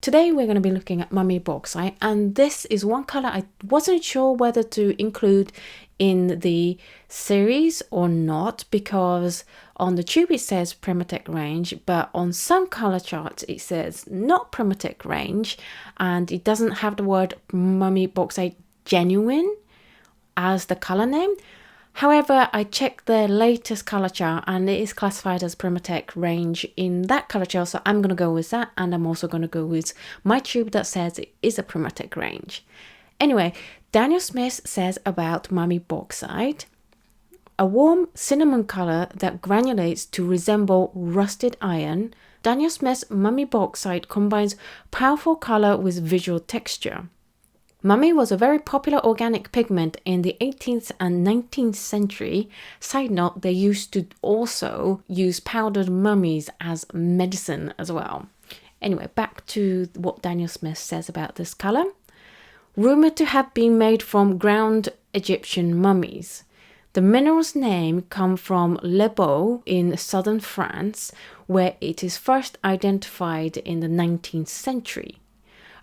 Today we're going to be looking at Mummy Bauxite, and this is one color I wasn't sure whether to include in the series or not, because on the tube it says Primatek range, but on some color charts it says not Primatek range, and it doesn't have the word Mummy Bauxite Genuine as the color name. However, I checked the latest color chart and it is classified as Primatek range in that color chart, so I'm going to go with that, and I'm also going to go with my tube that says it is a Primatek range. Anyway, Daniel Smith says about Mummy Bauxite: a warm cinnamon color that granulates to resemble rusted iron. Daniel Smith's Mummy Bauxite combines powerful color with visual texture. Mummy was a very popular organic pigment in the 18th and 19th century. Side note, they used to also use powdered mummies as medicine as well. Anyway, back to what Daniel Smith says about this color. Rumored to have been made from ground Egyptian mummies. The mineral's name comes from Les Baux in southern France, where it is first identified in the 19th century.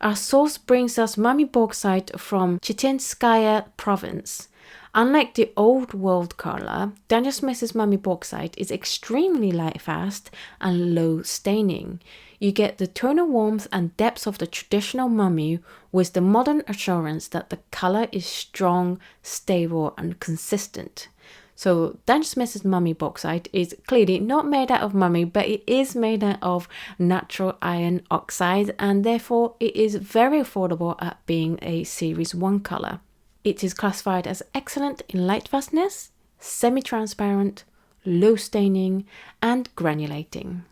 Our source brings us Mummy Bauxite from Chitinskaya province. Unlike the old world color, Daniel Smith's Mummy Bauxite is extremely lightfast and low staining. You get the tonal warmth and depth of the traditional mummy with the modern assurance that the color is strong, stable and consistent. So Daniel Smith's Mummy Bauxite is clearly not made out of mummy, but it is made out of natural iron oxide, and therefore it is very affordable at being a Series 1 color. It is classified as excellent in light fastness, semi-transparent, low staining and granulating.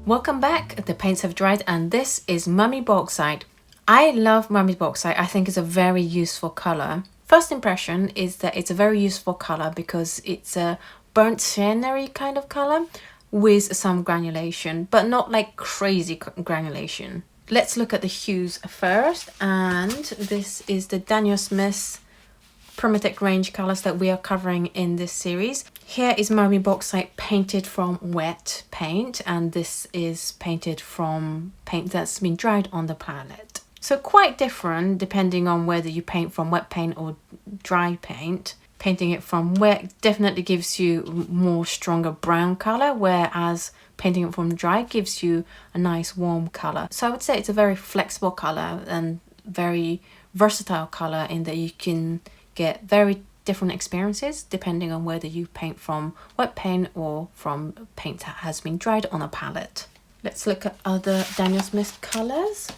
Welcome back. The paints have dried and this is Mummy Bauxite. I love Mummy Bauxite. I think it's a very useful color. First impression is that it's a very useful color because it's a burnt sienna kind of color with some granulation, but not like crazy granulation. Let's look at the hues first, and this is the Daniel Smith Primatek range colors that we are covering in this series. Here is Mummy Bauxite painted from wet paint, and this is painted from paint that's been dried on the palette. So quite different depending on whether you paint from wet paint or dry paint. Painting it from wet definitely gives you more stronger brown color, whereas painting it from dry gives you a nice warm color. So I would say it's a very flexible color and very versatile color in that you can get very different experiences depending on whether you paint from wet paint or from paint that has been dried on a palette. Let's look at other Daniel Smith colors.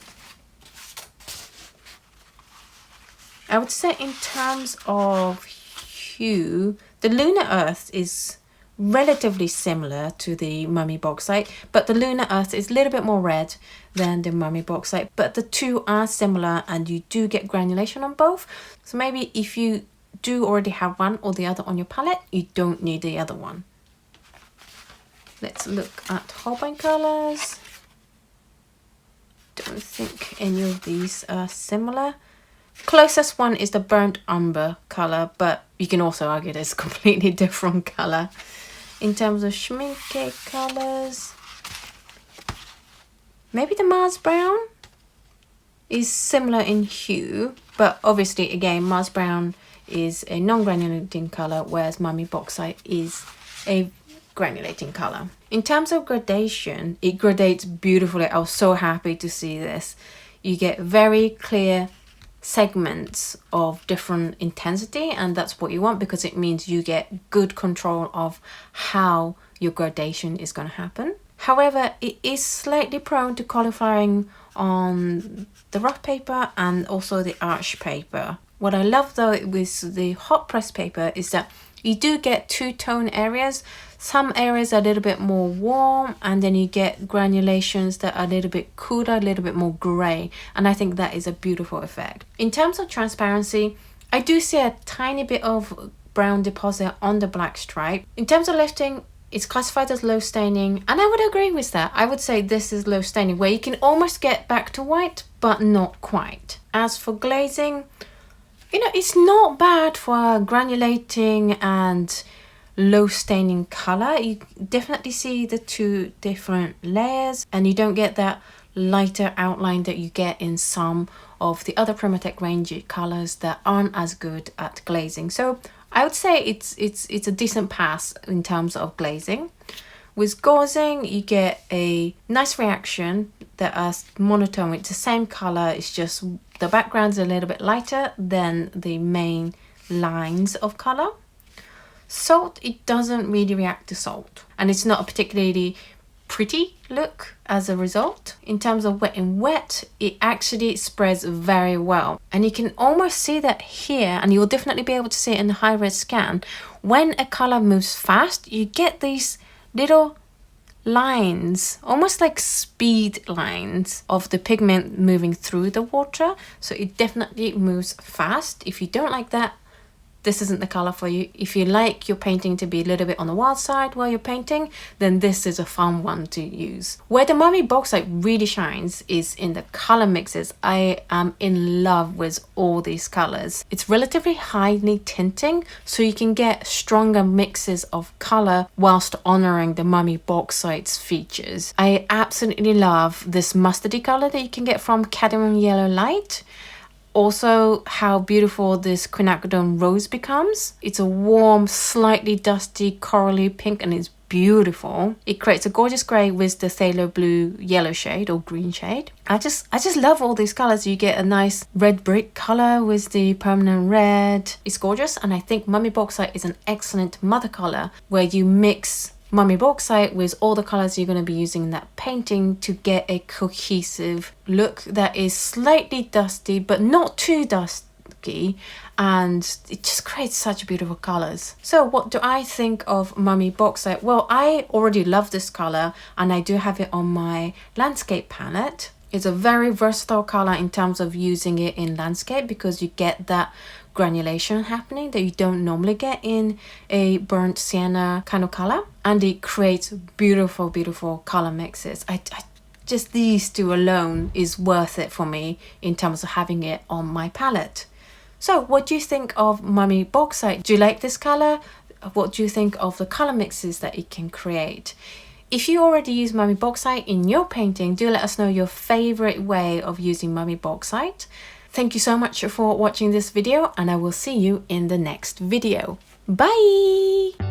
I would say in terms of hue, the Lunar Earth is relatively similar to the Mummy Bauxite, but the Lunar Earth is a little bit more red than the Mummy Bauxite, but the two are similar and you do get granulation on both. So maybe if you do already have one or the other on your palette, you don't need the other one. Let's look at Holbein colors. Don't think any of these are similar. Closest one is the burnt umber color, but you can also argue that it's a completely different color. In terms of schminke colors, maybe the Mars Brown is similar in hue, but obviously again Mars Brown is a non-granulating color, whereas Mummy Bauxite is a granulating color. In terms of gradation, it gradates beautifully. I was so happy to see this. You get very clear segments of different intensity, and that's what you want because it means you get good control of how your gradation is going to happen. However, it is slightly prone to qualifying on the rough paper and also the arch paper. What I love though with the hot press paper is that You do get two-tone areas. Some areas are a little bit more warm, and then you get granulations that are a little bit cooler, a little bit more grey, and I think that is a beautiful effect. In terms of transparency, I do see a tiny bit of brown deposit on the black stripe. In terms of lifting, it's classified as low staining, and I would agree with that. I would say this is low staining, where you can almost get back to white, but not quite. As for glazing, you know, it's not bad for granulating and low staining color. You definitely see the two different layers, and you don't get that lighter outline that you get in some of the other Primatek range colors that aren't as good at glazing. So I would say it's a decent pass in terms of glazing. With gauzing, you get a nice reaction that are monotone. It's the same color, it's just the background's a little bit lighter than the main lines of color. Salt, it doesn't really react to salt, and it's not a particularly pretty look as a result. In terms of wet and wet, it actually spreads very well, and you can almost see that here, and you'll definitely be able to see it in the high-res scan. When a color moves fast, you get these little lines, almost like speed lines of the pigment moving through the water. So it definitely moves fast. If you don't like that, this isn't the color for you. If you like your painting to be a little bit on the wild side while you're painting, then this is a fun one to use. Where the Mummy Bauxite really shines is in the color mixes. I am in love with all these colors. It's relatively highly tinting, so you can get stronger mixes of color whilst honoring the Mummy Bauxite's features. I absolutely love this mustardy color that you can get from Cadmium Yellow Light. Also, how beautiful this quinacridone rose becomes. It's a warm, slightly dusty, corally pink, and it's beautiful. It creates a gorgeous grey with the phthalo blue yellow shade or green shade. I just love all these colors. You get a nice red brick color with the permanent red. It's gorgeous, and I think Mummy Bauxite is an excellent mother color where you mix Mummy Bauxite with all the colors you're going to be using in that painting to get a cohesive look that is slightly dusty but not too dusty, and it just creates such beautiful colors. So what do I think of Mummy Bauxite? Well, I already love this color, and I do have it on my landscape palette. It's a very versatile color in terms of using it in landscape, because you get that granulation happening that you don't normally get in a burnt sienna kind of color, and it creates beautiful color mixes. I just, these two alone is worth it for me in terms of having it on my palette. So what do you think of Mummy Bauxite? Do you like this color? What do you think of the color mixes that it can create? If you already use Mummy Bauxite in your painting, do let us know your favorite way of using Mummy Bauxite. Thank you so much for watching this video, and I will see you in the next video. Bye!